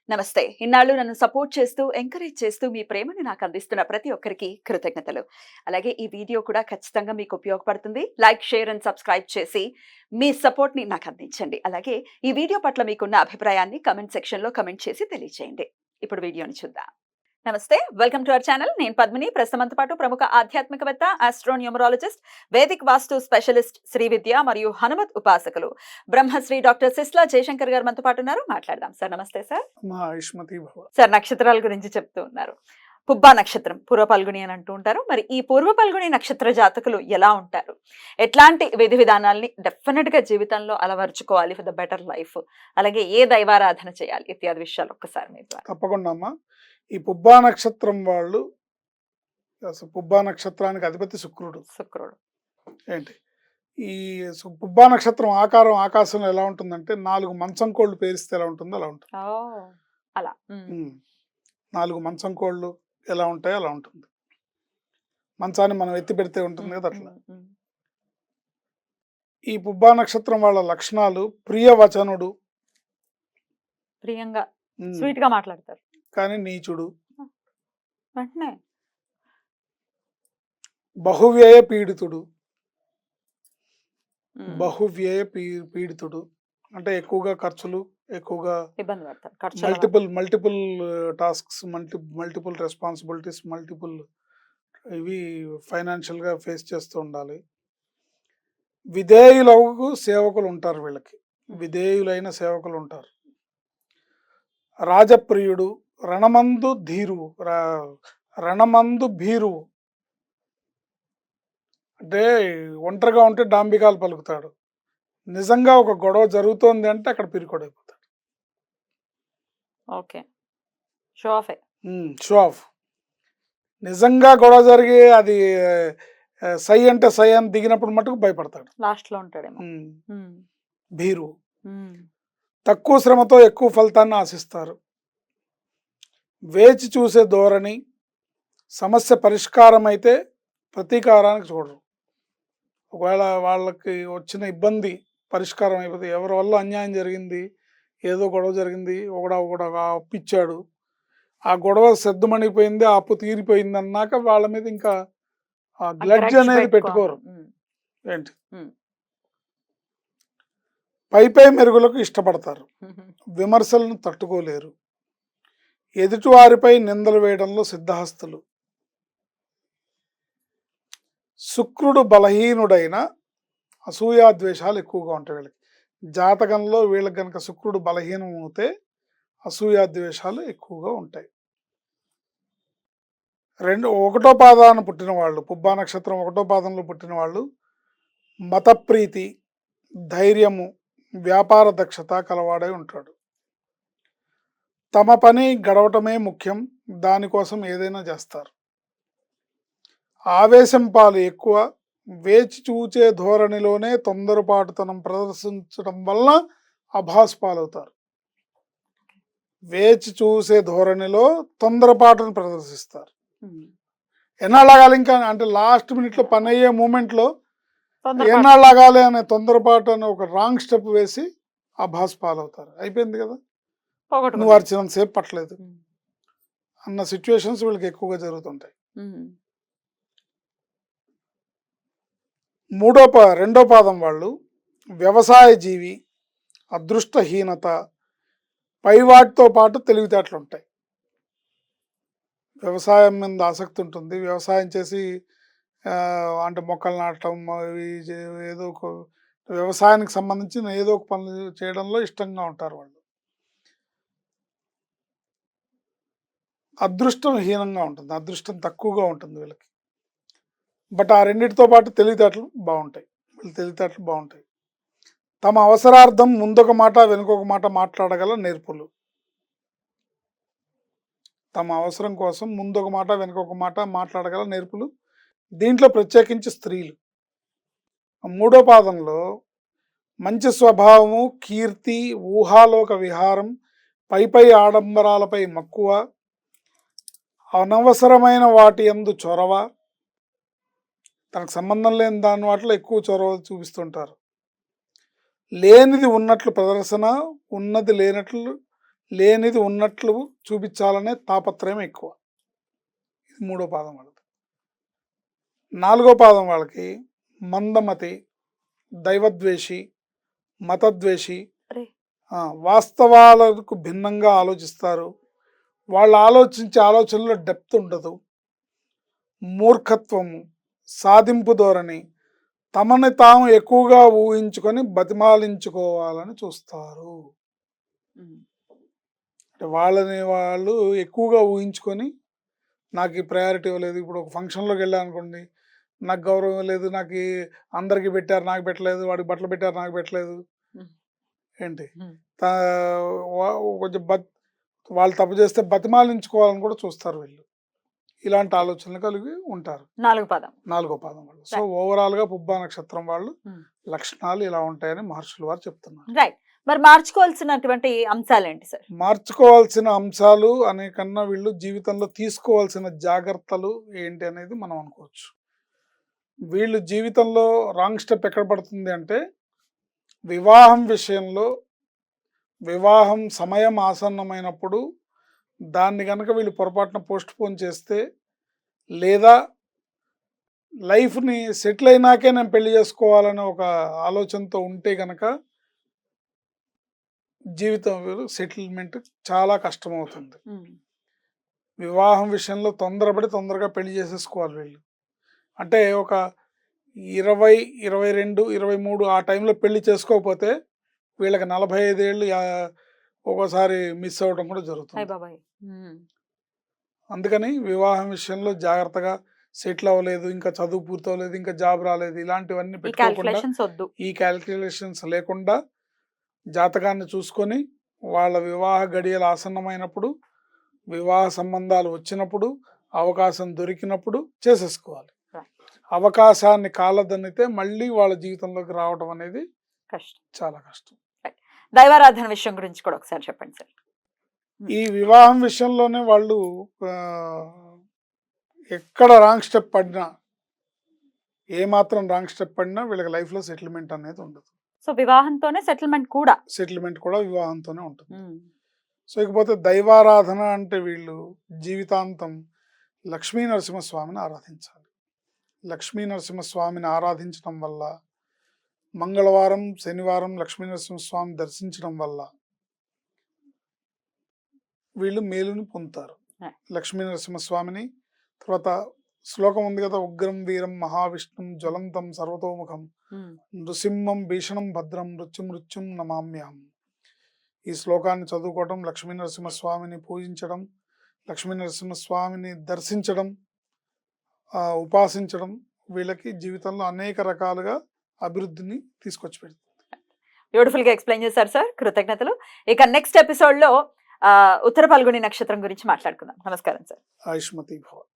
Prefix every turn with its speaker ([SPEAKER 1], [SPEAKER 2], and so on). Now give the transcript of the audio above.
[SPEAKER 1] నమస్తే. ఇన్నాళ్ళు నన్ను సపోర్ట్ చేస్తూ, ఎంకరేజ్ చేస్తూ మీ ప్రేమని నాకు అందిస్తున్న ప్రతి ఒక్కరికి కృతజ్ఞతలు. అలాగే ఈ వీడియో కూడా ఖచ్చితంగా మీకు ఉపయోగపడుతుంది. లైక్, షేర్ అండ్ సబ్స్క్రైబ్ చేసి మీ సపోర్ట్‌ని నాకు అందించండి. అలాగే ఈ వీడియో పట్ల మీకున్న అభిప్రాయాన్ని కామెంట్ సెక్షన్‌లో కామెంట్ చేసి తెలియజేయండి. ఇప్పుడు వీడియోని చూద్దాం. నమస్తే. Welcome to our channel. నేను పద్మిని. ప్రస్తుతంతో పాటు ప్రముఖ ఆధ్యాత్మికవేత్త, ఆస్ట్రోన్యూమరాలజిస్ట్, వేదిక్ వాస్తు స్పెషలిస్ట్, శ్రీ విద్య మరియు హనుమత్ ఉపాసకులు బ్రహ్మశ్రీ డాక్టర్ సిస్లా జయశంకర్ గారు మనతో పాటు ఉన్నారు. మాట్లాడదాం. సార్ నమస్తే సార్. సార్ నక్షత్రాల గురించి చెప్తూ ఉన్నారు. పుబ్బా నక్షత్రం, పూర్వ పల్గుని అని అంటూ ఉంటారు. మరి ఈ పూర్వ పల్గుని నక్షత్ర జాతకులు ఎలా ఉంటారు? ఎట్లాంటి విధి విధానాల్ని డెఫినెట్ గా జీవితంలో అలవర్చుకోవాలి ఫర్ ద బెటర్ లైఫ్? అలాగే ఏ దైవారాధన చేయాలి ఇత్యాది విషయాలు ఒక్కసారి మీరు.
[SPEAKER 2] తప్పకుండా అమ్మా. ఈ పుబ్బా నక్షత్రం వాళ్ళు అసలు పుబ్బా నక్షత్రానికి అధిపతి శుక్రుడు. ఏంటి ఈ పుబ్బా నక్షత్రం ఆకారం ఆకాశంలో ఎలా ఉంటుందంటే 4 మంచం కోళ్ళు పేరిస్తే ఎలా ఉంటుందో అలా ఉంటుంది.
[SPEAKER 1] అలా
[SPEAKER 2] 4 మంచం కోళ్ళు ఎలా ఉంటాయో అలా ఉంటుంది. మంచాన్ని మనం ఎత్తి పెడితే ఉంటుంది కదా అట్లా. ఈ పుబ్బా నక్షత్రం వాళ్ళ లక్షణాలు ప్రియవచనుడు,
[SPEAKER 1] ప్రియంగా స్వీట్ గా మాట్లాడతారు
[SPEAKER 2] కానీ నీచుడు,
[SPEAKER 1] వెంటనే
[SPEAKER 2] బహువ్యయ పీడితుడు. బహువ్యయ పీడితుడు అంటే ఎక్కువగా ఖర్చులు, ఎక్కువగా
[SPEAKER 1] ఇబ్బంది పడతారు.
[SPEAKER 2] మల్టిపుల్ టాస్క్స్, మల్టిపుల్ రెస్పాన్సిబిలిటీస్, ఇవి ఫైనాన్షియల్ గా ఫేస్ చేస్తూ ఉండాలి. విధేయులకు సేవకులు ఉంటారు, వీళ్ళకి విధేయులైన సేవకులు ఉంటారు. రాజప్రియుడు, రణమందు ధీరువు, రణమందు భీరువు అంటే ఒంటరిగా ఉంటే డాంబికాలు పలుకుతాడు. నిజంగా ఒక గొడవ జరుగుతోంది అంటే అక్కడ పిరికొడైపోతాడు.
[SPEAKER 1] Okay, show
[SPEAKER 2] off. నిజంగా గొడవ జరిగి అది సై అంటే సై అని దిగినప్పుడు మటుకు భయపడతాడు.
[SPEAKER 1] లాస్ట్ లో ఉంటాడు.
[SPEAKER 2] భీరు. తక్కువ శ్రమతో ఎక్కువ ఫలితాన్ని ఆశిస్తారు. వేచి చూసే ధోరణి. సమస్య పరిష్కారం అయితే ప్రతీకారానికి చూడరు. ఒకవేళ వాళ్ళకి వచ్చిన ఇబ్బంది పరిష్కారం అయిపోతే, ఎవరి వల్ల అన్యాయం జరిగింది, ఏదో గొడవ జరిగింది, ఒకడ అప్పిచ్చాడు, ఆ గొడవ సద్దుమణిపోయింది, ఆ అప్పు తీరిపోయింది అన్నాక వాళ్ళ మీద ఇంకా గ్లడ్జ్ అనేది పెట్టుకోరు. ఏంటి పై మెరుగులకు ఇష్టపడతారు. విమర్శలను తట్టుకోలేరు. ఎదుటివారిపై నిందలు వేయడంలో సిద్ధహస్తులు. శుక్రుడు బలహీనుడైన అసూయాద్వేషాలు ఎక్కువగా ఉంటాయి వీళ్ళకి. జాతకంలో వీళ్ళకి కనుక శుక్రుడు బలహీనం అవుతే అసూయాద్వేషాలు ఎక్కువగా ఉంటాయి. 1వ పాదాన పుట్టిన వాళ్ళు, పుబ్బా నక్షత్రం 1వ పాదంలో పుట్టిన వాళ్ళు మతప్రీతి, ధైర్యము, వ్యాపార దక్షత కలవాడై ఉంటాడు. తమ పని గడవటమే ముఖ్యం, దానికోసం ఏదైనా చేస్తారు. ఆవేశం పాలు ఎక్కువ, వేచి చూచే ధోరణిలోనే తొందరపాటుతనం ప్రదర్శించడం వలన అభాస్ పాలవుతారు. వేచి చూసే ధోరణిలో తొందరపాటును ప్రదర్శిస్తారు. ఎన్నాళ్ళాగాలి ఇంకా అంటే లాస్ట్ మినిట్లో పని అయ్యే మూమెంట్లో ఎన్నాళ్ళాగాలి అనే తొందరపాటు అనే ఒక రాంగ్ స్టెప్ వేసి అభాస్ పాలవుతారు. అయిపోయింది కదా, నువ్వు అర్చినంతసేపు పట్టలేదు అన్న సిచ్యువేషన్స్ వీళ్ళకి ఎక్కువగా జరుగుతుంటాయి. 2వ పాదం వాళ్ళు వ్యవసాయ జీవి, అదృష్టహీనత, పైవాటితో పాటు తెలివితేటలు ఉంటాయి. వ్యవసాయం మీద ఆసక్తి ఉంటుంది. వ్యవసాయం చేసి అంటే మొక్కలు నాటడం, ఏదో ఒక వ్యవసాయానికి సంబంధించిన ఏదో ఒక పనులు చేయడంలో ఇష్టంగా ఉంటారు వాళ్ళు. అదృష్టం హీనంగా ఉంటుంది, అదృష్టం తక్కువగా ఉంటుంది వీళ్ళకి. బట్ ఆ రెండింటితో పాటు తెలివితేటలు బాగుంటాయి. తమ అవసరార్థం ముందొక మాట వెనుకొక మాట మాట్లాడగల నేర్పులు. తమ అవసరం కోసం ముందొక మాట వెనుకొక మాట మాట్లాడగల నేర్పులు. దీంట్లో ప్రత్యేకించి స్త్రీలు. 3వ పాదంలో మంచి స్వభావము, కీర్తి, ఊహాలోక విహారం, పై ఆడంబరాలపై మక్కువ, అనవసరమైన వాటి యందు చొరవ, తనకు సంబంధం లేని దాని వాటిలో ఎక్కువ చొరవ చూపిస్తుంటారు. లేనిది ఉన్నట్లు ప్రదర్శన, ఉన్నది లేనట్లు లేనిది ఉన్నట్లు చూపించాలనే తాపత్రయం ఎక్కువ. ఇది 3వ పాదం వాళ్ళది. 4వ పాదం వాళ్ళకి మందమతి, దైవద్వేషి, మతద్వేషి,
[SPEAKER 1] అరే!
[SPEAKER 2] వాస్తవాలకు భిన్నంగా ఆలోచిస్తారు. వాళ్ళు ఆలోచించే ఆలోచనలో డెప్త్ ఉండదు. మూర్ఖత్వము, సాధింపు ధోరణి, తమని తాము ఎక్కువగా ఊహించుకొని బతిమాలించుకోవాలని చూస్తారు.
[SPEAKER 1] హ్మ్.
[SPEAKER 2] అంటే వాళ్ళని వాళ్ళు ఎక్కువగా ఊహించుకొని నాకు ఈ ప్రయారిటీ ఇవ్వలేదు. ఇప్పుడు ఒక ఫంక్షన్‌లోకి వెళ్ళాననుకోండి, నాకు గౌరవం లేదు, అందరికి పెట్టారు నాకు పెట్టలేదు, వాడికి బట్టలు పెట్టారు నాకు పెట్టలేదు.
[SPEAKER 1] హ్మ్.
[SPEAKER 2] ఏంటి
[SPEAKER 1] హ్మ్.
[SPEAKER 2] తా వా కొంచెం వాళ్ళు తప్పు చేస్తే బతిమాలించుకోవాలని కూడా చూస్తారు వీళ్ళు. ఇలాంటి
[SPEAKER 1] ఓకే.
[SPEAKER 2] ఆలోచనలు కలిగి ఉంటారు.
[SPEAKER 1] 4 పాదం.
[SPEAKER 2] 4వ పాదం వాళ్ళు. So,
[SPEAKER 1] right.
[SPEAKER 2] ఓవరాల్‌గా పుబ్బా నక్షత్రం వాళ్ళు
[SPEAKER 1] హ్మ్.
[SPEAKER 2] లక్షణాలు ఇలా ఉంటాయని మహర్షులు వారు చెప్తున్నారు.
[SPEAKER 1] రైట్. మరి మార్చుకోవాల్సినటువంటి అంశాలేంటి సార్?
[SPEAKER 2] మార్చుకోవాల్సిన అంశాలు అనే కన్నా వీళ్ళు జీవితంలో తీసుకోవాల్సిన జాగ్రత్తలు ఏంటి అనేది మనం అనుకోవచ్చు. వీళ్ళు జీవితంలో రాంగ్ స్టెప్ ఎక్కడ పడుతుంది అంటే, వివాహం విషయంలో వివాహం సమయం ఆసన్నమైనప్పుడు దాన్ని గనక వీళ్ళు పొరపాటున పోస్ట్‌పోన్ చేస్తే, లేదా లైఫ్‌ని సెటిల్ అయినాకే నేను పెళ్లి చేసుకోవాలనే ఒక ఆలోచనతో ఉంటే గనక జీవితం సెటిల్మెంట్ చాలా కష్టమవుతుంది.
[SPEAKER 1] హ్మ్.
[SPEAKER 2] వివాహం విషయంలో తొందరపడి తొందరగా పెళ్లి చేసేసుకోవాలి వీళ్ళు. అంటే ఒక 20, 22, 23 ఆ టైంలో పెళ్లి చేసుకోకపోతే వీళ్ళకి 45 ఏళ్ళు ఒక్కోసారి మిస్ అవ్వడం కూడా
[SPEAKER 1] అయ్
[SPEAKER 2] జరుగుతుంది.
[SPEAKER 1] బాబోయ్! హ్మ్.
[SPEAKER 2] అందుకని వివాహం విషయంలో జాగ్రత్తగా సెటిల్ అవ్వలేదు, ఇంకా చదువు పూర్తవ్వలేదు, ఇంకా జాబ్ రాలేదు, ఇలాంటివన్నీ
[SPEAKER 1] ఈ
[SPEAKER 2] పెట్టుకోకుండా,
[SPEAKER 1] కాలిక్యులేషన్స్ ఒద్దు.
[SPEAKER 2] ఈ క్యాలిక్యులేషన్స్ లేకుండా జాతకాన్ని చూసుకొని వాళ్ళ వివాహ గడియలు ఆసన్నమైనప్పుడు, వివాహ సంబంధాలు వచ్చినప్పుడు, అవకాశం దొరికినప్పుడు చేసేసుకోవాలి.
[SPEAKER 1] రైట్.
[SPEAKER 2] అవకాశాన్ని కాలదన్నితే మళ్ళీ వాళ్ళ జీవితంలోకి రావడం అనేది
[SPEAKER 1] కష్టం.
[SPEAKER 2] చాలా కష్టం.
[SPEAKER 1] రైట్. దైవారాధన విషయం గురించి కూడా ఒకసారి చెప్పండి సార్.
[SPEAKER 2] ఈ వివాహం విషయంలోనే వాళ్ళు ఎక్కడ రాంగ్ స్టెప్ పడినా, ఏమాత్రం రాంగ్ స్టెప్ పడినా వీళ్ళకి లైఫ్‌లో సెటిల్మెంట్ అనేది ఉండదు.
[SPEAKER 1] సో, వివాహంతోనే సెటిల్‌మెంట్ కూడా.
[SPEAKER 2] సెటిల్మెంట్ కూడా వివాహంతోనే ఉంటుంది.
[SPEAKER 1] హ్మ్.
[SPEAKER 2] సో, ఇకపోతే దైవారాధన అంటే వీళ్ళు జీవితాంతం లక్ష్మీ నరసింహస్వామిని ఆరాధించాలి. లక్ష్మీ నరసింహస్వామిని ఆరాధించడం వల్ల, మంగళవారం, శనివారం లక్ష్మీ నరసింహస్వామి దర్శించడం వల్ల వీళ్ళు మేలుని పొందుతారు.
[SPEAKER 1] రైట్.
[SPEAKER 2] లక్ష్మీ నరసింహస్వామిని తర్వాత శ్లోకం ఉంది కదా, ఉగ్రం వీరం మహావిష్ణుం జ్వలంతం సర్వతోముఖం
[SPEAKER 1] హ్మ్.
[SPEAKER 2] నృసింహం భీషణం భద్రం మృత్యుం నమామ్యహం. ఈ శ్లోకాన్ని చదువుకోవడం, లక్ష్మీ నరసింహస్వామిని పూజించడం, లక్ష్మీ నరసింహస్వామిని దర్శించడం, ఉపాసించడం వీళ్ళకి జీవితంలో అనేక రకాలుగా అభివృద్ధిని తీసుకొచ్చి పెడుతుంది.
[SPEAKER 1] బ్యూటిఫుల్‌గా ఎక్స్‌ప్లెయిన్ చేశారు సార్. కృతజ్ఞతలు. ఇక నెక్స్ట్ ఎపిసోడ్‌లో ఉత్తర ఫల్గుని నక్షత్రం గురించి మాట్లాడుకుందాం. నమస్కారం సార్.
[SPEAKER 2] ఆయుష్మతి భవ.